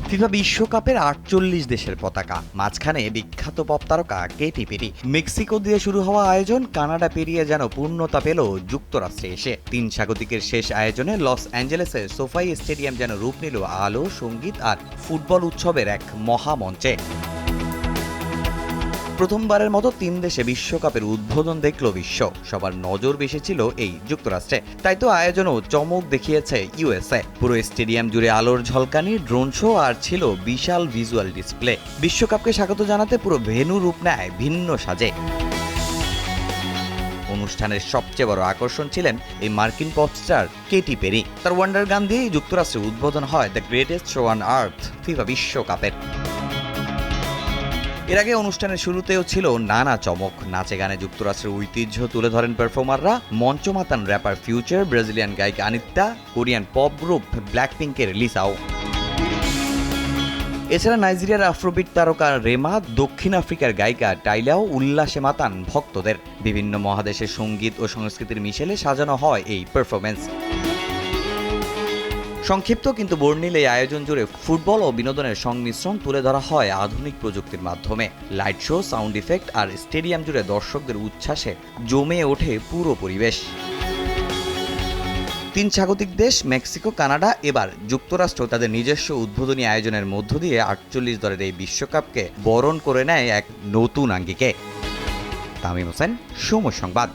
FIFA বিশ্বকাপের ৪৮ দেশের পতাকা, মাঝখানে বিখ্যাত পপ তারকা কেটি পেরি। মেক্সিকো দিয়ে শুরু হওয়া আয়োজন কানাডা পেরিয়ে যেন পূর্ণতা পেল যুক্তরাষ্ট্রে এসে। ৩ স্বাগতিকের শেষ আয়োজনে লস অ্যাঞ্জেলেসের সোফাই স্টেডিয়াম যেন রূপ নিল আলো, সঙ্গীত আর ফুটবল উৎসবের এক মহামঞ্চে। প্রথমবারের মতো ৩ দেশে বিশ্বকাপের উদ্বোধন দেখল বিশ্ব। সবার নজর বেশি ছিল এই যুক্তরাষ্ট্রে, তাই তো আয়োজনও চমক দেখিয়েছে ইউএসএ। পুরো স্টেডিয়াম জুড়ে আলোর ঝলকানি, ড্রোন শো আর ছিল বিশাল ভিজুয়াল ডিসপ্লে। বিশ্বকাপকে স্বাগত জানাতে পুরো ভেন্যু রূপ নেয় ভিন্ন সাজে। অনুষ্ঠানের সবচেয়ে বড় আকর্ষণ ছিলেন এই মার্কিন পপ স্টার কেটি পেরি। তার ওয়ান্ডার গান দিয়েই যুক্তরাষ্ট্রে উদ্বোধন হয় the greatest show on earth FIFA বিশ্বকাপের। এর আগে অনুষ্ঠানের শুরুতেও ছিল নানা চমক। নাচে গানে যুক্তরাষ্ট্রের ঐতিহ্য তুলে ধরেন পারফর্মাররা। মঞ্চ মাতান র্যাপার ফিউচার, ব্রাজিলিয়ান গায়িকা আনিত্তা, কোরিয়ান পপ গ্রুপ ব্ল্যাকপিঙ্কের লিসাও। এছাড়া নাইজেরিয়ার আফ্রোবিট তারকা রেমা, দক্ষিণ আফ্রিকার গায়িকা টাইলাও উল্লাসে মাতান ভক্তদের। বিভিন্ন মহাদেশের সঙ্গীত ও সংস্কৃতির মিশেলে সাজানো হয় এই পারফরমেন্স। সংক্ষিপ্ত কিন্তু বর্ণিল এই আয়োজন জুড়ে ফুটবল ও বিনোদনের সংমিশ্রণ তুলে ধরা হয় আধুনিক প্রযুক্তির মাধ্যমে। লাইট শো, সাউন্ড ইফেক্ট আর স্টেডিয়াম জুড়ে দর্শকদের উচ্ছ্বাসে জমে ওঠে পুরো পরিবেশ। ৩ স্বাগতিক দেশ মেক্সিকো, কানাডা, এবার যুক্তরাষ্ট্র তাদের নিজস্ব উদ্বোধনী আয়োজনের মধ্য দিয়ে ৪৮ দলের এই বিশ্বকাপকে বরণ করে নেয় এক নতুন আঙ্গিকে। তামিম হোসেন, সময় সংবাদ।